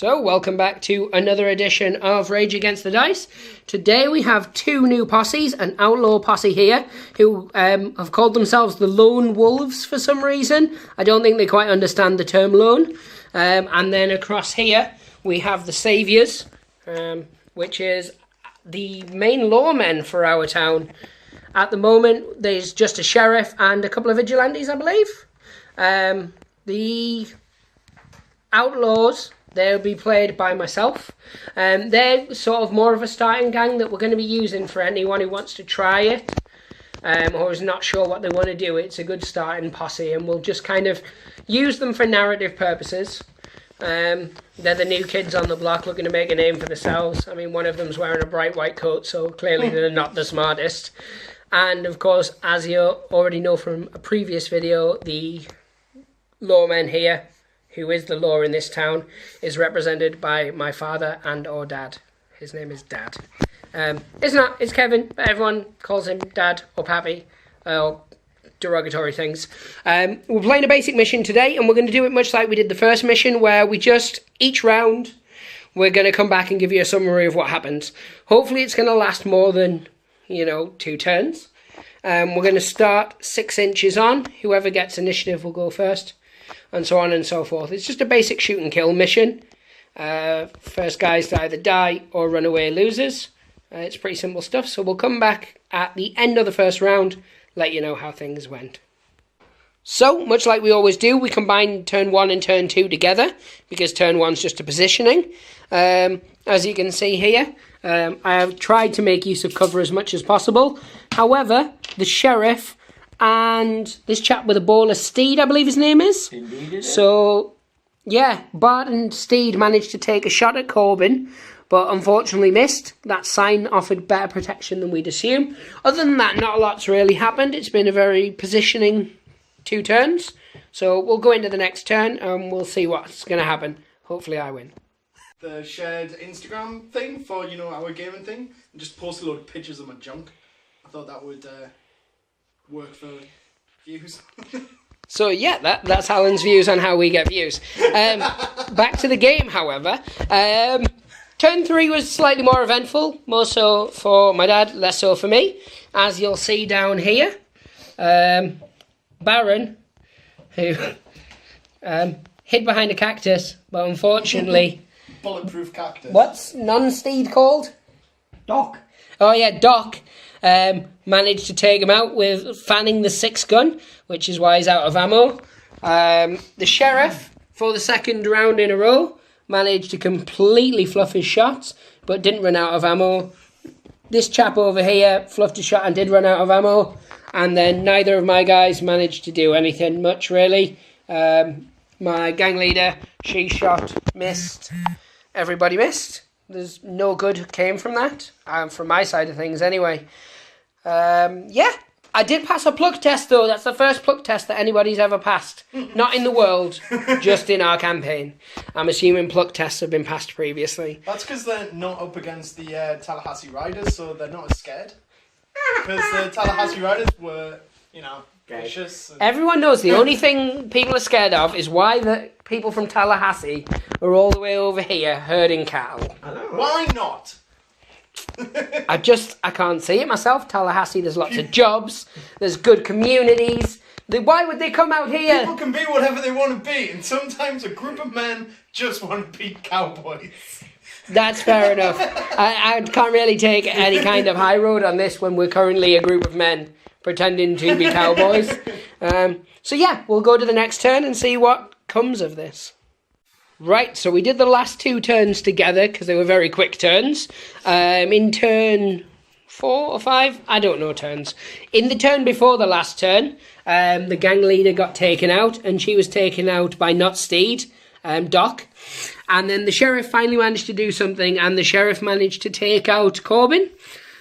So, welcome back to another edition of Rage Against the Dice. Today we have two new posses, an outlaw posse here, who have called themselves the Lone Wolves for some reason. I don't think they quite understand the term lone. And then across here we have the Saviours, which is the main lawmen for our town. At the moment there's just a sheriff and a couple of vigilantes, I believe. The outlaws, they'll be played by myself. They're sort of more of a starting gang that we're going to be using for anyone who wants to try it or is not sure what they want to do. It's a good starting posse, and we'll just kind of use them for narrative purposes. They're the new kids on the block looking to make a name for themselves. I mean, one of them's wearing a bright white coat, so clearly they're not the smartest. And of course, as you already know from a previous video, the lawman here, who is the law in this town, is represented by my father and or dad. His name is Dad. It's Kevin, but everyone calls him Dad or Pappy, or derogatory things. We're playing a basic mission today, and we're going to do it much like we did the first mission, where we just, each round, we're going to come back and give you a summary of what happens. Hopefully it's going to last more than, 2 turns. We're going to start 6 inches on. Whoever gets initiative will go first, and so on and so forth. It's just a basic shoot and kill mission. First guys to either die or run away losers. It's pretty simple stuff, so we'll come back at the end of the first round, let you know how things went. So, much like we always do, we combine turn 1 and turn 2 together, because turn 1's just a positioning. As you can see here, I have tried to make use of cover as much as possible. However, the sheriff and this chap with a ball of Steed, I believe his name is. Indeed. So, yeah, Bart and Steed managed to take a shot at Corbin, but unfortunately missed. That sign offered better protection than we'd assume. Other than that, not a lot's really happened. It's been a very positioning 2 turns. So we'll go into the next turn and we'll see what's going to happen. Hopefully I win. The shared Instagram thing for, our gaming thing, and just post a load of pictures of my junk. I thought that would work for views. So yeah, that's Alan's views on how we get views. Back to the game, however. Turn 3 was slightly more eventful, more so for my dad, less so for me. As you'll see down here, Baron, who hid behind a cactus, but unfortunately... Bulletproof cactus. What's non-Steed called? Doc. Oh yeah, Doc. Managed to take him out with fanning the 6 gun, which is why he's out of ammo. The sheriff, for the second round in a row, managed to completely fluff his shots, but didn't run out of ammo. This chap over here fluffed a shot and did run out of ammo, and then neither of my guys managed to do anything much, really. My gang leader, she shot, missed. Everybody missed. There's no good came from that, from my side of things anyway. Yeah, I did pass a pluck test though. That's the first pluck test that anybody's ever passed. Not in the world, just in our campaign. I'm assuming pluck tests have been passed previously. That's because they're not up against the Tallahassee Riders, so they're not as scared. Because the Tallahassee Riders were, vicious. And... Everyone knows the only thing people are scared of is why the people from Tallahassee are all the way over here herding cattle. I know, right? Why not? I can't see it myself. Tallahassee, there's lots of jobs, there's good communities. Why would they come out here? People can be whatever they want to be, and sometimes a group of men just want to be cowboys. That's fair enough. I can't really take any kind of high road on this when we're currently a group of men pretending to be cowboys. So yeah, we'll go to the next turn and see what comes of this. Right, so we did the last 2 turns together because they were very quick turns. In turn 4 or 5, I don't know turns. In the turn before the last turn, the gang leader got taken out, and she was taken out by not Steed, Doc. And then the sheriff finally managed to do something, and the sheriff managed to take out Corbin,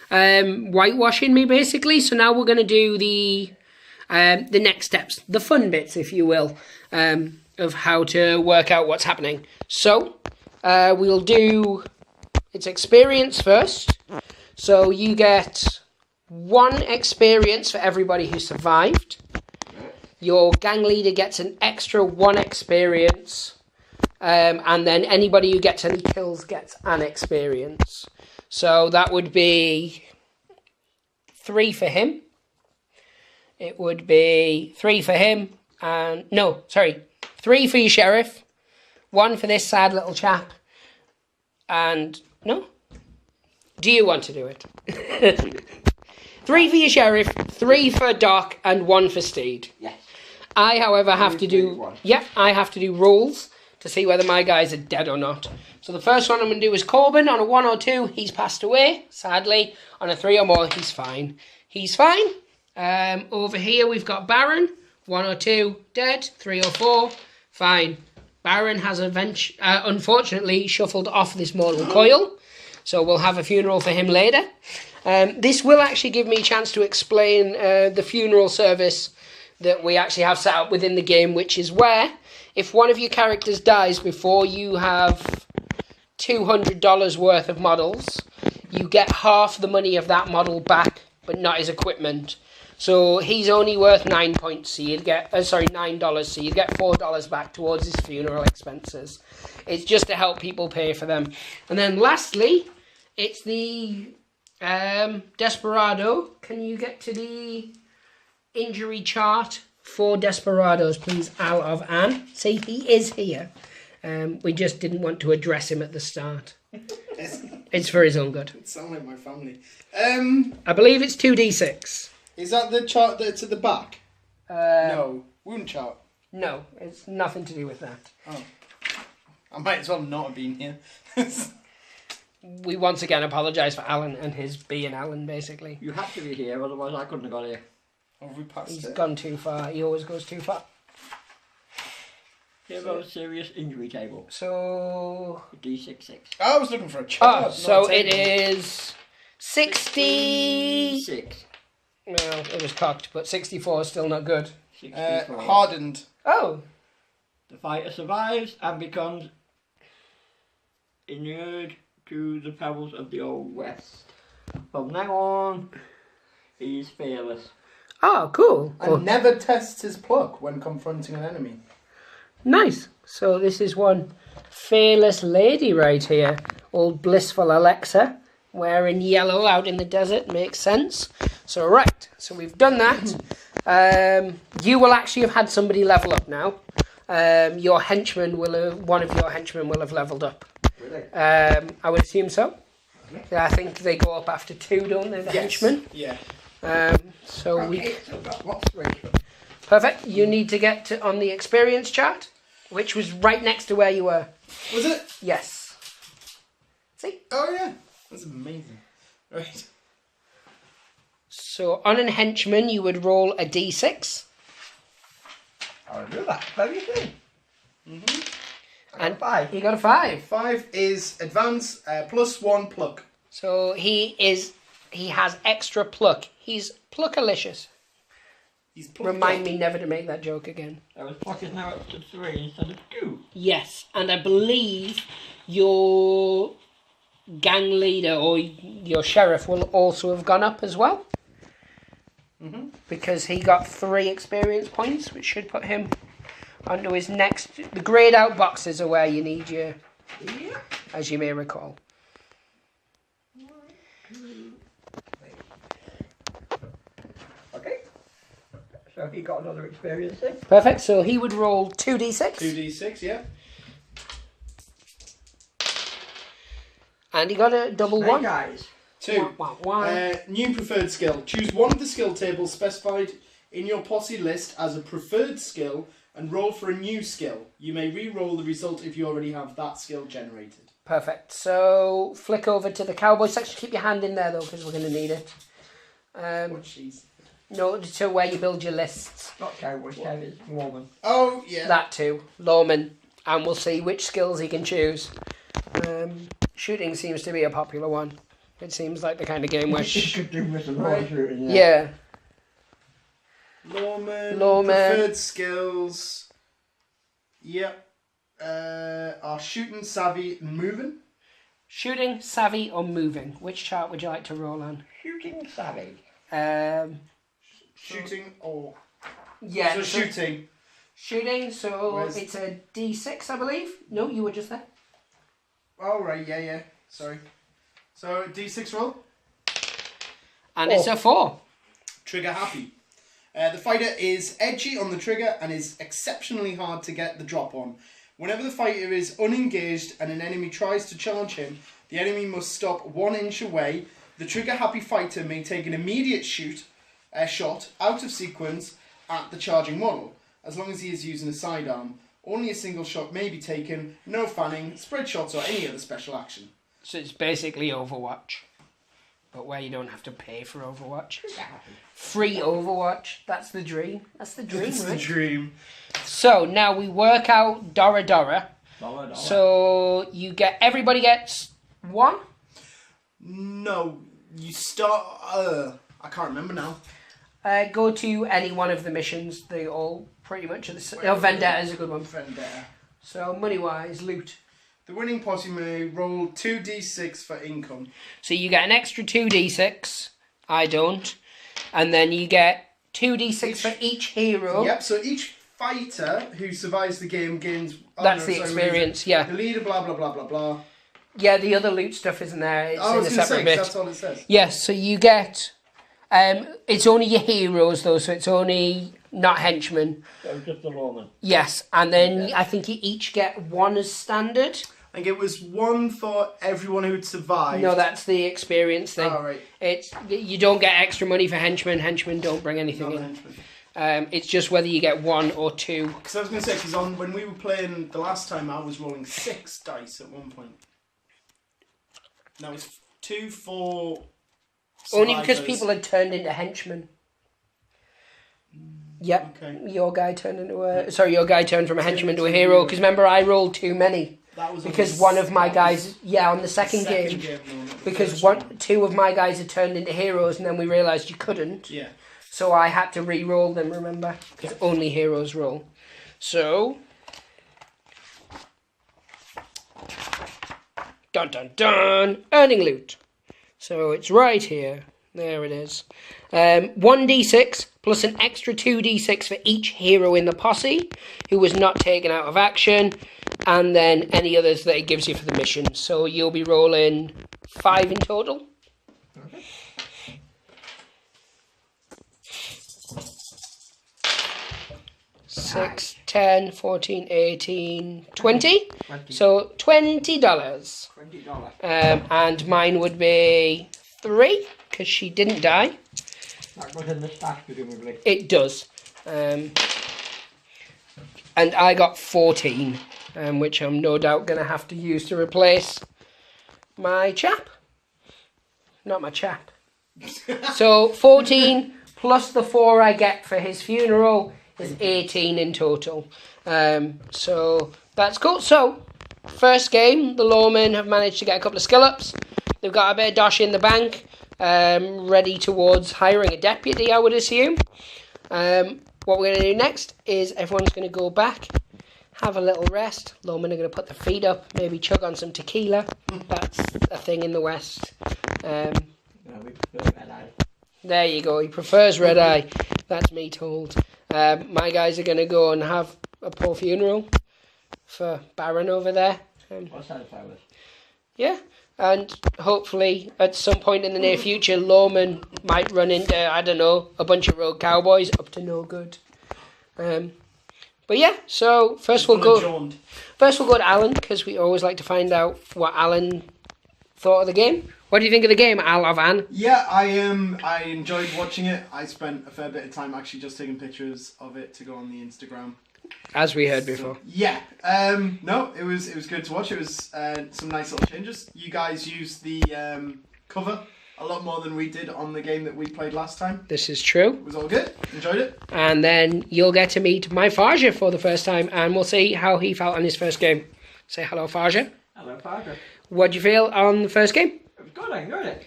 whitewashing me basically. So now we're going to do the next steps, the fun bits, if you will, of how to work out what's happening. So, we'll do its experience first. So you get 1 experience for everybody who survived. Your gang leader gets an extra 1 experience And then anybody who gets any kills gets an experience. So that would be 3 for him. It would be 3 for him, and 3 for your sheriff, 1 for this sad little chap, and no. Do you want to do it? 3 for your sheriff, 3 for Doc, and 1 for Steed. Yes. I, however, have to do. Yeah, I have to do rolls to see whether my guys are dead or not. So the first one I'm going to do is Corbin. On a 1 or 2, he's passed away, sadly. On a 3 or more, he's fine. He's fine. Over here, we've got Baron. 1 or 2, dead. 3 or 4, fine. Baron has unfortunately shuffled off this mortal coil. So we'll have a funeral for him later. This will actually give me a chance to explain the funeral service that we actually have set up within the game, which is where, if one of your characters dies before you have $200 worth of models, you get half the money of that model back, but not his equipment. So he's only worth 9 points, so you'd get, $9, so you'd get $4 back towards his funeral expenses. It's just to help people pay for them. And then lastly, it's the Desperado. Can you get to the injury chart for Desperados, please, Al of Anne? See, he is here. We just didn't want to address him at the start. It's for his own good. It sounds like my family. I believe it's 2d6. Is that the chart that's at the back? No. Wound chart. No, it's nothing to do with that. Oh. I might as well not have been here. We once again apologise for Alan and his being Alan, basically. You have to be here, otherwise I couldn't have got here. Have we passed He's it? gone too far. He always goes too far. Here about a serious injury table. So... D66. I was looking for a chart. not so a it table. is 60... 6. Well, it was cocked, but 64 is still not good. 64. Hardened. Oh! The fighter survives and becomes inured to the perils of the Old West. From now on, he is fearless. Oh, cool. And never tests his pluck when confronting an enemy. Nice. So this is one fearless lady right here. Old blissful Alexa, wearing yellow out in the desert. Makes sense. So right, so we've done that. You will actually have had somebody level up now. Your henchman one of your henchmen will have leveled up. Really? I would assume so. Yeah, I think they go up after 2, don't they, the henchmen? Yeah. So What's perfect. You need to get on the experience chart, which was right next to where you were. Was it? Yes. See? Oh, yeah. That's amazing. Right. So on a henchman, you would roll a d6. I'll do that very soon. And 5. You got a 5. 5 is advance, +1 pluck. So he has extra pluck. He's pluckalicious. He's plucked Remind up. me never to make that joke again. I was plucking now up to 3 instead of 2. Yes, and I believe your gang leader or your sheriff will also have gone up as well. Because he got 3 experience points, which should put him onto his next... The greyed out boxes are where you need your... As you may recall. Okay. So he got another experience then? Perfect, so he would roll 2d6. 2d6, yeah. And he got a double 1. Guys. 2. New preferred skill. Choose one of the skill tables specified in your posse list as a preferred skill and roll for a new skill. You may re-roll the result if you already have that skill generated. Perfect. So flick over to the cowboy section. Keep your hand in there though, because we're going to need it. No, to where you build your lists. Not cowboy, it's woman. Oh, yeah. That too. Lawman. And we'll see which skills he can choose. Shooting seems to be a popular one. It seems like the kind of game where... You could do with some more shooting, Yeah. Lawman. Lawman. Preferred skills. Yep. Are shooting, savvy, and moving. Shooting, savvy, or moving? Which chart would you like to roll on? Shooting savvy. Shooting or... Yeah. So shooting. shooting, so Where's... it's a D6, I believe. No, you were just there. Oh, right, yeah. Sorry. So, D6 roll. And it's a 4. Trigger happy. The fighter is edgy on the trigger and is exceptionally hard to get the drop on. Whenever the fighter is unengaged and an enemy tries to charge him, the enemy must stop 1 inch away. The trigger happy fighter may take an immediate shot out of sequence at the charging model, as long as he is using a sidearm. Only a single shot may be taken, no fanning, spread shots or any other special action. So it's basically Overwatch, but where you don't have to pay for Overwatch. Free Overwatch, that's the dream. That's the dream, That's right? the dream. So now we work out Dora. Dollar. So everybody gets 1? No, you start... I can't remember now. Go to any one of the missions. They all pretty much are the same. Oh, Vendetta is a good one. Vendetta. So money-wise, loot. The winning posse may roll 2d6 for income. So you get an extra 2d6. I don't. And then you get 2d6 for each hero. Yep, so each fighter who survives the game gains... That's the experience, yeah. The leader, blah, blah, blah, blah, blah. Yeah, the other loot stuff isn't there. It's in a separate bit. That's all it says. Yes, so you get... it's only your heroes, though, so it's only not henchmen. So just the lawman. Yes, and then I think you each get 1 as standard. I think it was 1 for everyone who had survived. No, that's the experience thing. Oh, right. You don't get extra money for henchmen. Henchmen don't bring anything in. Henchmen. It's just whether you get 1 or 2. Because I was going to say, when we were playing the last time, I was rolling 6 dice at one point. Now it's 2 for... Only because people had turned into henchmen. Yep. Okay. Your guy turned from a henchman to a hero. Because remember, I rolled too many. That was because one of my guys, on the second game, because 2 of my guys had turned into heroes, and then we realised you couldn't. Yeah. So I had to re-roll them. Remember, because only heroes roll. So, dun dun dun, earning loot. So it's right here. There it is. 1d6 plus an extra 2d6 for each hero in the posse who was not taken out of action, and then any others that it gives you for the mission. So you'll be rolling 5 in total. Okay. Six, 10, 14, 18, 20. So $20. $20. And mine would be 3 because she didn't die. That goes in the stash, presumably. It does. And I got 14, which I'm no doubt going to have to use to replace my chap. Not my chap. So 14 plus the 4 I get for his funeral is 18 in total. So that's cool. So first game, the lawmen have managed to get a couple of skill ups. They've got a bit of dosh in the bank, ready towards hiring a deputy, I would assume. What we're going to do next is everyone's going to go back, have a little rest. Lawmen are going to put their feet up, maybe chug on some tequila. That's a thing in the West. There you go. He prefers red eye. That's me told. My guys are going to go and have a poor funeral for Baron over there. What's that if I was? Yeah. And hopefully at some point in the near future, lawmen might run into, I don't know, a bunch of rogue cowboys up to no good. But yeah, so first we'll go to Alan, because we always like to find out what Alan thought of the game. What do you think of the game, Alavan? Yeah, I enjoyed watching it. I spent a fair bit of time actually just taking pictures of it to go on the Instagram. As we heard before. Yeah. No, it was good to watch. It was some nice little changes. You guys used the cover a lot more than we did on the game that we played last time. This is true. It was all good. Enjoyed it. And then you'll get to meet my Farja for the first time, and we'll see how he felt on his first game. Say hello, Farja. Hello, Parker. What'd you feel on the first game? It was good, I enjoyed it.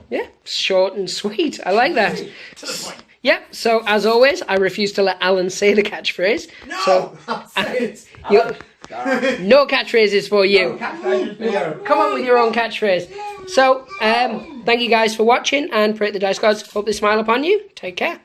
Yeah, short and sweet. I like that. To the point. Yeah, so as always, I refuse to let Alan say the catchphrase. No! So, Say it! no catchphrases for you. Come up with your own catchphrase. So, thank you guys for watching, and pray the dice gods hope they smile upon you. Take care.